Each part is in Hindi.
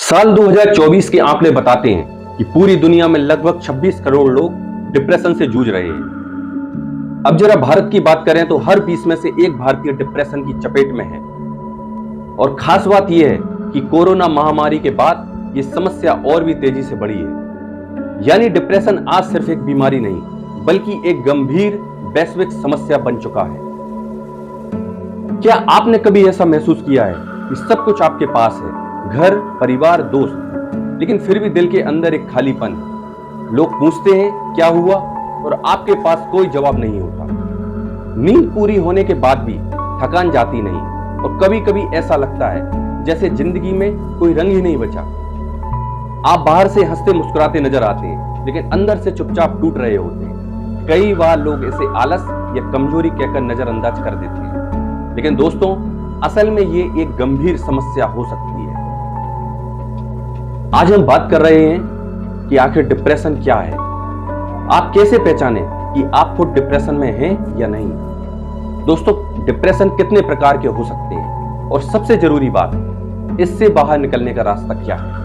साल 2024 के आंकड़े बताते हैं कि पूरी दुनिया में लगभग 26 करोड़ लोग डिप्रेशन से जूझ रहे हैं। अब जरा भारत की बात करें तो हर 20 में से एक भारतीय डिप्रेशन की चपेट में है। और खास बात यह है कि कोरोना महामारी के बाद यह समस्या और भी तेजी से बढ़ी है। यानी डिप्रेशन आज सिर्फ एक बीमारी नहीं बल्कि एक गंभीर वैश्विक समस्या बन चुका है। क्या आपने कभी ऐसा महसूस किया है कि सब कुछ आपके पास है, घर, परिवार, दोस्त, लेकिन फिर भी दिल के अंदर एक खालीपन है। लोग पूछते हैं क्या हुआ और आपके पास कोई जवाब नहीं होता। नींद पूरी होने के बाद भी थकान जाती नहीं और कभी कभी ऐसा लगता है जैसे जिंदगी में कोई रंग ही नहीं बचा। आप बाहर से हंसते मुस्कुराते नजर आते हैं लेकिन अंदर से चुपचाप टूट रहे होते हैं। कई बार लोग इसे आलस या कमजोरी कहकर नजरअंदाज कर देते हैं, लेकिन दोस्तों असल में ये एक गंभीर समस्या हो सकती है। आज हम बात कर रहे हैं कि आखिर डिप्रेशन क्या है, आप कैसे पहचानें कि आप खुद डिप्रेशन में हैं या नहीं। दोस्तों, डिप्रेशन कितने प्रकार के हो सकते हैं और सबसे जरूरी बात, इससे बाहर निकलने का रास्ता क्या है।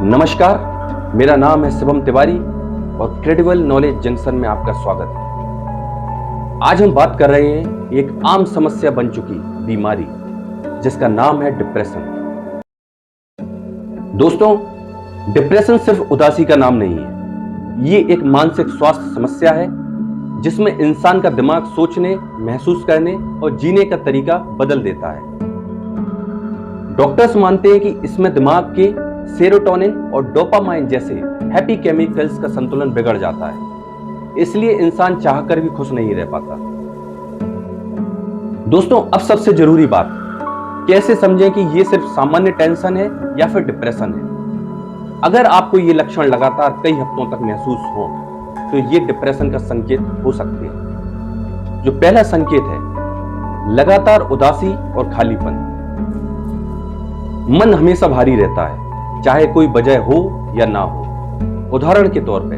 नमस्कार, मेरा नाम है शिवम तिवारी और क्रेडिबल नॉलेज जंक्शन में आपका स्वागत है। आज हम बात कर रहे हैं एक आम समस्या बन चुकी बीमारी जिसका नाम है डिप्रेशन। दोस्तों, डिप्रेशन सिर्फ उदासी का नाम नहीं है, ये एक मानसिक स्वास्थ्य समस्या है जिसमें इंसान का दिमाग सोचने, महसूस करने और जीने का तरीका बदल देता है। डॉक्टर्स मानते हैं कि इसमें दिमाग के सेरोटोनिन और डोपामाइन जैसे हैप्पी केमिकल्स का संतुलन बिगड़ जाता है, इसलिए इंसान चाहकर भी खुश नहीं रह पाता। दोस्तों, अब सबसे जरूरी बात, कैसे समझें कि ये सिर्फ सामान्य टेंशन है या फिर डिप्रेशन है। अगर आपको ये लक्षण लगातार कई हफ्तों तक महसूस हो तो ये डिप्रेशन का संकेत हो सकते हैं। जो पहला संकेत है, लगातार उदासी और खालीपन। मन हमेशा भारी रहता है, चाहे कोई वजह हो या ना हो। उदाहरण के तौर पे,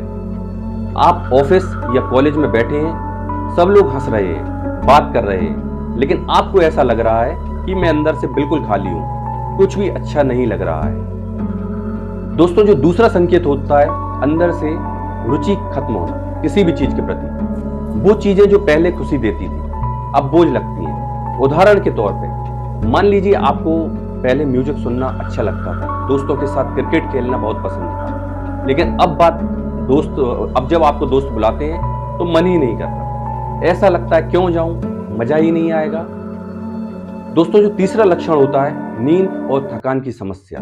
आप ऑफिस या कॉलेज में बैठे हैं, सब लोग हंस रहे हैं, बात कर रहे हैं, लेकिन आपको ऐसा लग रहा है कि मैं अंदर से बिल्कुल खाली हूं, कुछ भी अच्छा नहीं लग रहा है। दोस्तों, जो दूसरा संकेत होता है, अंदर से रुचि खत्म होना किसी भी चीज के प्रति। वो चीजें जो पहले खुशी देती थी अब बोझ लगती हैं। उदाहरण के तौर पे, मान लीजिए आपको पहले म्यूजिक सुनना अच्छा लगता था, दोस्तों के साथ क्रिकेट खेलना बहुत पसंद था, लेकिन अब जब आपको दोस्त बुलाते हैं तो मन ही नहीं करता। ऐसा लगता है क्यों जाऊं, मजा ही नहीं आएगा। दोस्तों, जो तीसरा लक्षण होता है, नींद और थकान की समस्या।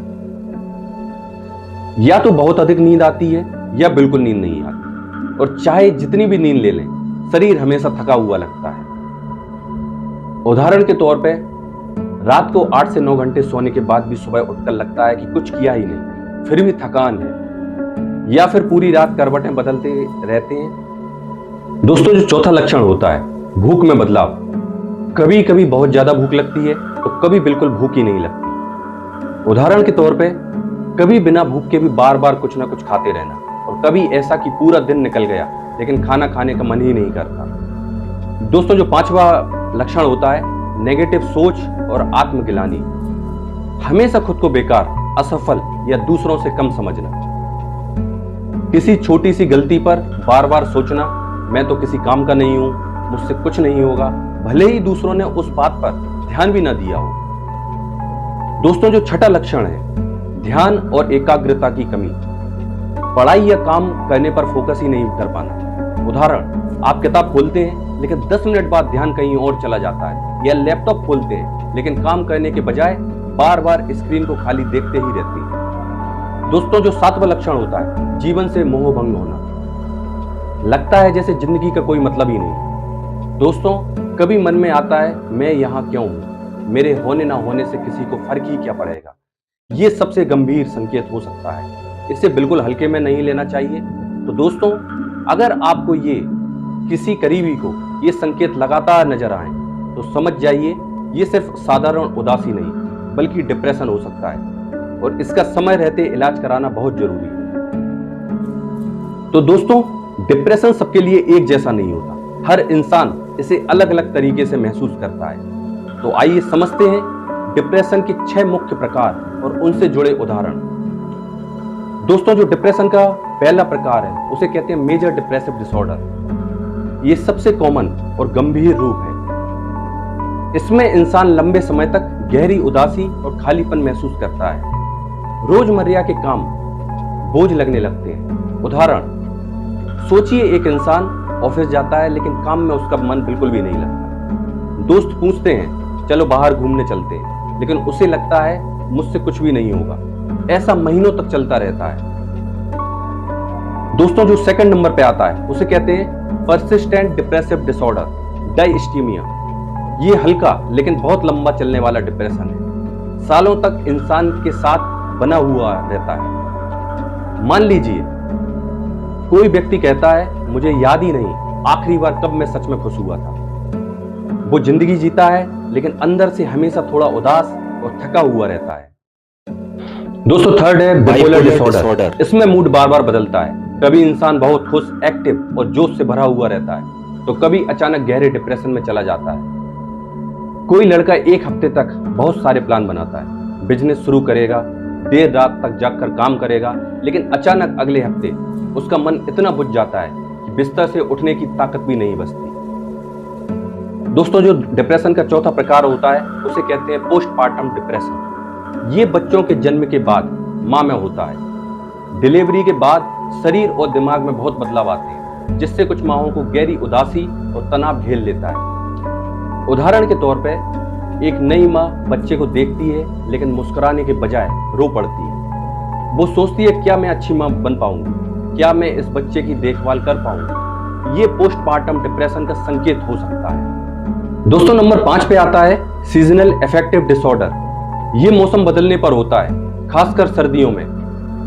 या तो बहुत अधिक नींद आती है या बिल्कुल नींद नहीं आती, और चाहे जितनी भी नींद ले लें, शरीर हमेशा थका हुआ लगता है। उदाहरण के तौर पे, रात को 8 से 9 घंटे सोने के बाद भी सुबह उठकर लगता है कि कुछ किया ही नहीं, फिर भी थकान है। या फिर पूरी रात करवटें बदलते रहते हैं। दोस्तों, जो चौथा लक्षण होता है, भूख में बदलाव। कभी कभी बहुत ज्यादा भूख लगती है तो कभी बिल्कुल भूख ही नहीं लगती। उदाहरण के तौर पे, कभी बिना भूख के भी बार बार कुछ ना कुछ खाते रहना, और कभी ऐसा कि पूरा दिन निकल गया लेकिन खाना खाने का मन ही नहीं करता। दोस्तों, जो पांचवा लक्षण होता है, नेगेटिव सोच और आत्मग्लानि। हमेशा खुद को बेकार, असफल या दूसरों से कम समझना। किसी छोटी सी गलती पर बार बार सोचना, मैं तो किसी काम का नहीं हूं, मुझसे कुछ नहीं होगा, भले ही दूसरों ने उस बात पर ध्यान भी ना दिया हो। दोस्तों, जो छठा लक्षण है, ध्यान और एकाग्रता की कमी। पढ़ाई या काम करने पर फोकस ही नहीं कर पाना। उदाहरण, आप किताब खोलते हैं लेकिन 10 मिनट बाद ध्यान कहीं और चला जाता है, या लैपटॉप खोलते हैं लेकिन काम करने के बजाय बार बार स्क्रीन को खाली देखते ही रहते हैं। दोस्तों, जो सातवां लक्षण होता है, जीवन से मोहभंग होना। लगता है जैसे जिंदगी का कोई मतलब ही नहीं। दोस्तों, कभी मन में आता है, मैं यहां क्यों हूं, मेरे होने ना होने से किसी को फर्क ही क्या पड़ेगा। ये सबसे गंभीर संकेत हो सकता है, इसे बिल्कुल हल्के में नहीं लेना चाहिए। तो दोस्तों, अगर आपको किसी करीबी को ये संकेत लगातार नजर आए तो समझ जाइए ये सिर्फ साधारण उदासी नहीं बल्कि डिप्रेशन हो सकता है, और इसका समय रहते इलाज कराना बहुत जरूरी है। तो दोस्तों, डिप्रेशन सबके लिए एक जैसा नहीं होता, हर इंसान इसे अलग अलग तरीके से महसूस करता है। तो आइए समझते हैं डिप्रेशन के 6 मुख्य प्रकार और उनसे जुड़े उदाहरण। दोस्तों, जो डिप्रेशन का पहला प्रकार है उसे कहते हैं मेजर डिप्रेसिव डिसऑर्डर। ये सबसे कॉमन और गंभीर रूप है। इसमें इंसान लंबे समय तक गहरी उदासी और खालीपन महसूस करता है। रोजमर्रा के काम बोझ लगने लगते हैं। उदाहरण, सोचिए एक इंसान ऑफिस जाता है लेकिन काम में उसका मन बिल्कुल भी नहीं लगता। दोस्त पूछते हैं चलो बाहर घूमने चलते हैं, लेकिन उसे लगता है मुझसे कुछ भी नहीं होगा। ऐसा महीनों तक चलता रहता है। दोस्तों, जो सेकंड नंबर पे आता है उसे कहते हैं परसिस्टेंट डिप्रेसिव डिसऑर्डर, डायस्टीमिया। ये हल्का लेकिन बहुत लंबा चलने वाला डिप्रेशन है। सालों तक इंसान के साथ बना हुआ रहता है। मान लीजिए कोई व्यक्ति कहता है मुझे याद ही नहीं आखिरी बार कब मैं सच में खुश हुआ था। वो जिंदगी जीता है लेकिन अंदर से हमेशा थोड़ा उदास और थका हुआ रहता है। दोस्तों, थर्ड है बाइपोलर डिसऑर्डर। इसमें मूड बार बार बदलता है। कभी इंसान बहुत खुश, एक्टिव और जोश से भरा हुआ रहता है, तो कभी अचानक गहरे डिप्रेशन में चला जाता है। कोई लड़का एक हफ्ते तक बहुत सारे प्लान बनाता है, बिजनेस शुरू करेगा, देर रात तक जागकर काम करेगा, लेकिन अचानक अगले हफ्ते उसका मन इतना बुझ जाता है कि बिस्तर से उठने की ताकत भी नहीं बचती। दोस्तों, जो डिप्रेशन का चौथा प्रकार होता है उसे कहते हैं पोस्टपार्टम डिप्रेशन। ये बच्चों के जन्म के बाद मां में होता है। डिलीवरी के बाद शरीर और दिमाग में बहुत बदलाव आते हैं, जिससे कुछ माओं को गहरी उदासी और तनाव घेर लेता है। उदाहरण के तौर पर एक नई माँ बच्चे को देखती है लेकिन मुस्कुराने के बजाय रो पड़ती है। वो सोचती है क्या मैं अच्छी माँ बन पाऊंगी, क्या मैं इस बच्चे की देखभाल कर पाऊंगी। ये पोस्टपार्टम डिप्रेशन का संकेत हो सकता है। दोस्तों, नंबर 5 पे आता है सीजनल अफेक्टिव डिसऑर्डर। ये मौसम बदलने पर होता है, खासकर सर्दियों में।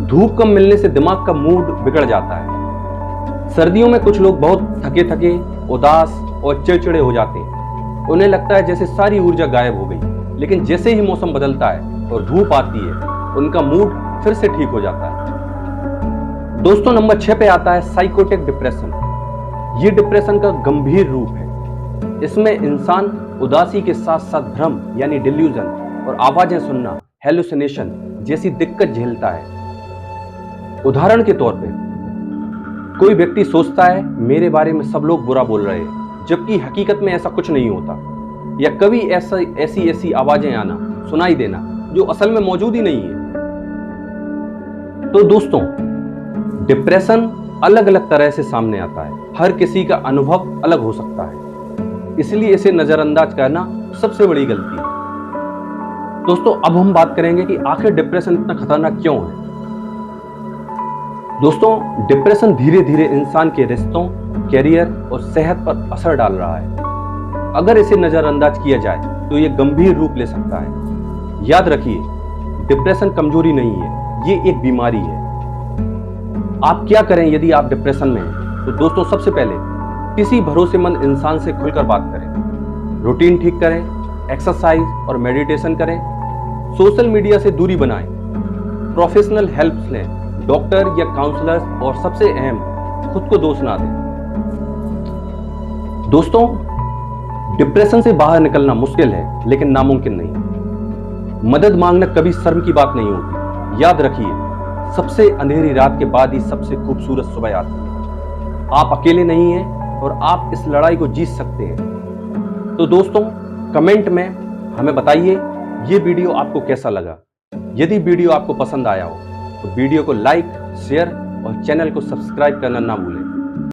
धूप कम मिलने से दिमाग का मूड बिगड़ जाता है। सर्दियों में कुछ लोग बहुत थके थके, उदास और चिड़चिड़े हो जाते हैं। उन्हें लगता है जैसे सारी ऊर्जा गायब हो गई। लेकिन जैसे ही मौसम बदलता है और धूप आती है, उनका मूड फिर से ठीक हो जाता है। दोस्तों, नंबर 6 पे आता है साइकोटिक डिप्रेशन। ये डिप्रेशन का गंभीर रूप है। इसमें इंसान उदासी के साथ साथ भ्रम यानी डिल्यूजन और आवाजें सुनना, हेलुसिनेशन जैसी दिक्कत झेलता है। उदाहरण के तौर पे कोई व्यक्ति सोचता है मेरे बारे में सब लोग बुरा बोल रहे हैं, जबकि हकीकत में ऐसा कुछ नहीं होता। या कभी ऐसी आवाजें आना, सुनाई देना जो असल में मौजूद ही नहीं है। तो दोस्तों, डिप्रेशन अलग अलग तरह से सामने आता है। हर किसी का अनुभव अलग हो सकता है, इसलिए इसे नजरअंदाज करना सबसे बड़ी गलती है। दोस्तों, अब हम बात करेंगे कि आखिर डिप्रेशन इतना खतरनाक क्यों है। दोस्तों, डिप्रेशन धीरे धीरे इंसान के रिश्तों, कैरियर और सेहत पर असर डाल रहा है। अगर इसे नजरअंदाज किया जाए तो यह गंभीर रूप ले सकता है। याद रखिए, डिप्रेशन कमजोरी नहीं है, ये एक बीमारी है। आप क्या करें यदि आप डिप्रेशन में हैं? तो दोस्तों, सबसे पहले किसी भरोसेमंद इंसान से खुलकर बात करें, रूटीन ठीक करें, एक्सरसाइज और मेडिटेशन करें, सोशल मीडिया से दूरी बनाएं, प्रोफेशनल हेल्प लें, डॉक्टर या काउंसलर्स, और सबसे अहम, खुद को दोष ना दें। दोस्तों, डिप्रेशन से बाहर निकलना मुश्किल है लेकिन नामुमकिन नहीं। मदद मांगना कभी शर्म की बात नहीं होती। याद रखिए, सबसे अंधेरी रात के बाद ही सबसे खूबसूरत सुबह आती है। आप अकेले नहीं हैं और आप इस लड़ाई को जीत सकते हैं। तो दोस्तों, कमेंट में हमें बताइए ये वीडियो आपको कैसा लगा। यदि वीडियो आपको पसंद आया हो तो वीडियो को लाइक, शेयर और चैनल को सब्सक्राइब करना ना भूलें।